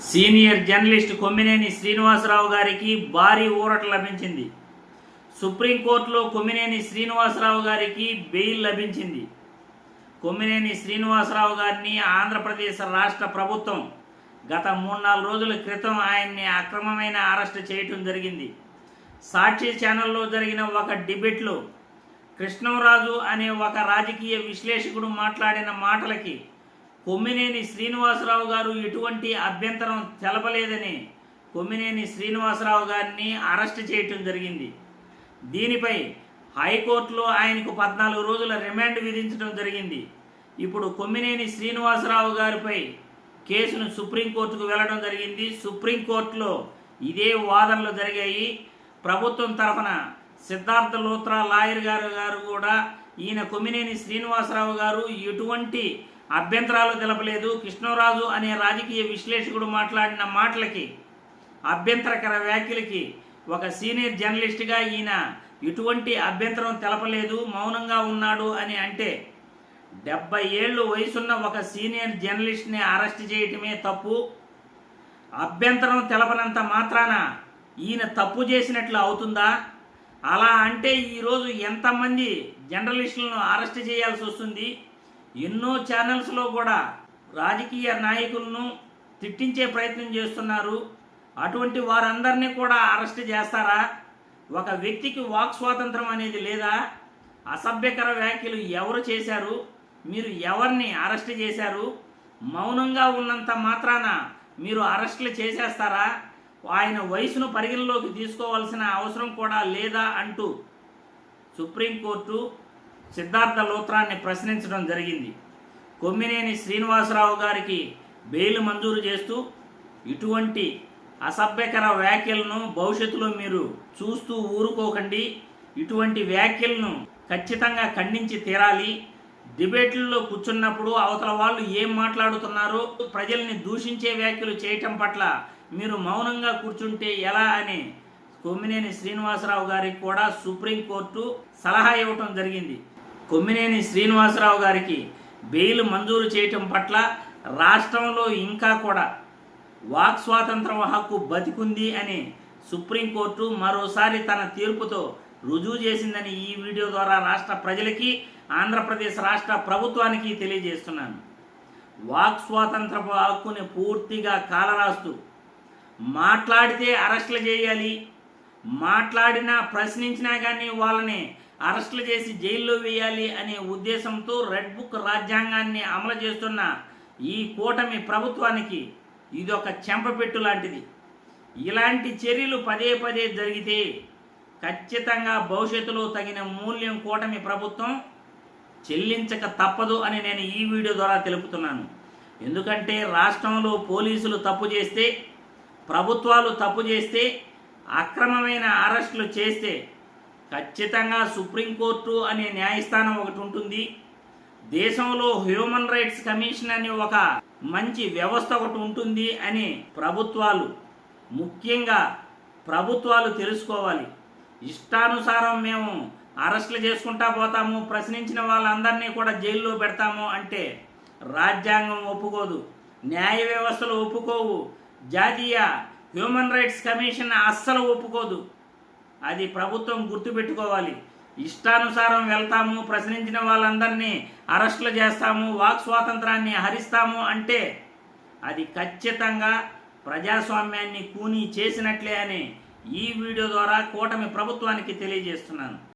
Senior journalist Kommineni Srinivasarao గారికి భారీ ఊరట లభించింది. సుప్రీంకోర్టులో కొమ్మినేని శ్రీనివాసరావు గారికి బెయిల్ లభించింది. కొమ్మినేని శ్రీనివాసరావు గారిని ఆంధ్రప్రదేశ్ రాష్ట్ర ప్రభుత్వం గత 3-4 రోజుల క్రితం ఆయన్ని అక్రమమైన అరెస్ట్ చేయటం జరిగింది. సాక్షి ఛానల్లో జరిగిన ఒక డిబేట్లో కృష్ణంరాజు అనే ఒక రాజకీయ విశ్లేషకుడు మాట్లాడిన మాటలకి కొమ్మినేని శ్రీనివాసరావు గారు ఎటువంటి అభ్యంతరం తెలపలేదని కొమ్మినేని శ్రీనివాసరావు గారిని అరెస్ట్ చేయటం జరిగింది. దీనిపై హైకోర్టులో ఆయనకు 14 రోజుల రిమాండ్ విధించడం జరిగింది. ఇప్పుడు కొమ్మినేని శ్రీనివాసరావు గారిపై కేసును సుప్రీంకోర్టుకు వెళ్ళడం జరిగింది. సుప్రీంకోర్టులో ఇదే వాదనలు జరిగాయి. ప్రభుత్వం తరఫున సిద్ధార్థ లూత్రా లాయర్ గారు కూడా ఈయన కొమ్మినేని శ్రీనివాసరావు గారు ఎటువంటి అభ్యంతరాలు తెలపలేదు, కృష్ణరాజు అనే రాజకీయ విశ్లేషకుడు మాట్లాడిన మాటలకి అభ్యంతరకర వ్యాఖ్యలకి ఒక సీనియర్ జర్నలిస్ట్గా ఈయన ఎటువంటి అభ్యంతరం తెలపలేదు, మౌనంగా ఉన్నాడు అని అంటే 70 ఏళ్ళు వయసున్న ఒక సీనియర్ జర్నలిస్ట్ని అరెస్ట్ చేయటమే తప్పు. అభ్యంతరం తెలపనంత మాత్రాన ఈయన తప్పు చేసినట్లు అవుతుందా? అలా అంటే ఈరోజు ఎంతమంది జర్నలిస్టులను అరెస్ట్ చేయాల్సి వస్తుంది? ఎన్నో ఛానల్స్లో కూడా రాజకీయ నాయకులను తిట్టించే ప్రయత్నం చేస్తున్నారు. అటువంటి వారందరినీ కూడా అరెస్ట్ చేస్తారా? ఒక వ్యక్తికి వాక్ స్వాతంత్రం అనేది లేదా? అసభ్యకర వ్యాఖ్యలు ఎవరు చేశారు? మీరు ఎవరిని అరెస్ట్ చేశారు? మౌనంగా ఉన్నంత మాత్రాన మీరు అరెస్టులు చేసేస్తారా? ఆయన వయసును పరిగణలోకి తీసుకోవాల్సిన అవసరం కూడా లేదా అంటూ సుప్రీంకోర్టు సిద్ధార్థ లూత్రాన్ని ప్రశ్నించడం జరిగింది. కొమ్మినేని శ్రీనివాసరావు గారికి బెయిల్ మంజూరు చేస్తూ ఇటువంటి అసభ్యకర వ్యాఖ్యలను భవిష్యత్తులో మీరు చూస్తూ ఊరుకోకండి. ఇటువంటి వ్యాఖ్యలను ఖచ్చితంగా ఖండించి తీరాలి. డిబేట్లలో కూర్చున్నప్పుడు అవతల వాళ్ళు ఏం మాట్లాడుతున్నారో ప్రజల్ని దూషించే వ్యాఖ్యలు చేయటం పట్ల మీరు మౌనంగా కూర్చుంటే ఎలా అని కొమ్మినేని శ్రీనివాసరావు గారికి కూడా సుప్రీంకోర్టు సలహా ఇవ్వటం జరిగింది. కొమ్మినేని శ్రీనివాసరావు గారికి బెయిల్ మంజూరు చేయటం పట్ల రాష్ట్రంలో ఇంకా కూడా వాక్ స్వాతంత్రం హక్కు బతికుంది అని సుప్రీంకోర్టు మరోసారి తన తీర్పుతో రుజువు చేసిందని ఈ వీడియో ద్వారా రాష్ట్ర ప్రజలకి, ఆంధ్రప్రదేశ్ రాష్ట్ర ప్రభుత్వానికి తెలియజేస్తున్నాను. వాక్ స్వాతంత్రపు హక్కుని పూర్తిగా కాలరాస్తూ మాట్లాడితే అరెస్టులు చేయాలి, మాట్లాడినా ప్రశ్నించినా కానీ వాళ్ళని అరెస్టులు చేసి జైల్లో వేయాలి అనే ఉద్దేశంతో రెడ్ బుక్ రాజ్యాంగాన్ని అమలు చేస్తున్న ఈ కూటమి ప్రభుత్వానికి ఇదొక చెంపపెట్టు లాంటిది. ఇలాంటి చర్యలు పదే పదే జరిగితే ఖచ్చితంగా భవిష్యత్తులో తగిన మూల్యం కూటమి ప్రభుత్వం చెల్లించక తప్పదు అని నేను ఈ వీడియో ద్వారా తెలుపుతున్నాను. ఎందుకంటే రాష్ట్రంలో పోలీసులు తప్పు చేస్తే, ప్రభుత్వాలు తప్పు చేస్తే, అక్రమమైన అరెస్టులు చేస్తే ఖచ్చితంగా సుప్రీంకోర్టు అనే న్యాయస్థానం ఒకటి ఉంటుంది. దేశంలో హ్యూమన్ రైట్స్ కమిషన్ అనే ఒక మంచి వ్యవస్థ ఒకటి ఉంటుంది అని ముఖ్యంగా ప్రభుత్వాలు తెలుసుకోవాలి. ఇష్టానుసారం మేము అరెస్టులు చేసుకుంటా పోతాము, ప్రశ్నించిన వాళ్ళందరినీ కూడా జైల్లో పెడతాము అంటే రాజ్యాంగం ఒప్పుకోదు, న్యాయ వ్యవస్థలు ఒప్పుకోవు, జాతీయ హ్యూమన్ రైట్స్ కమిషన్ అస్సలు ఒప్పుకోదు. అది ప్రభుత్వం గుర్తుపెట్టుకోవాలి. ఇష్టానుసారం వెళ్తాము, ప్రశ్నించిన వాళ్ళందరినీ అరెస్టులు చేస్తాము, వాక్ స్వాతంత్రాన్ని హరిస్తాము అంటే అది ఖచ్చితంగా ప్రజాస్వామ్యాన్ని కూనీ చేసినట్లే అని ఈ వీడియో ద్వారా కూటమి ప్రభుత్వానికి తెలియజేస్తున్నాను.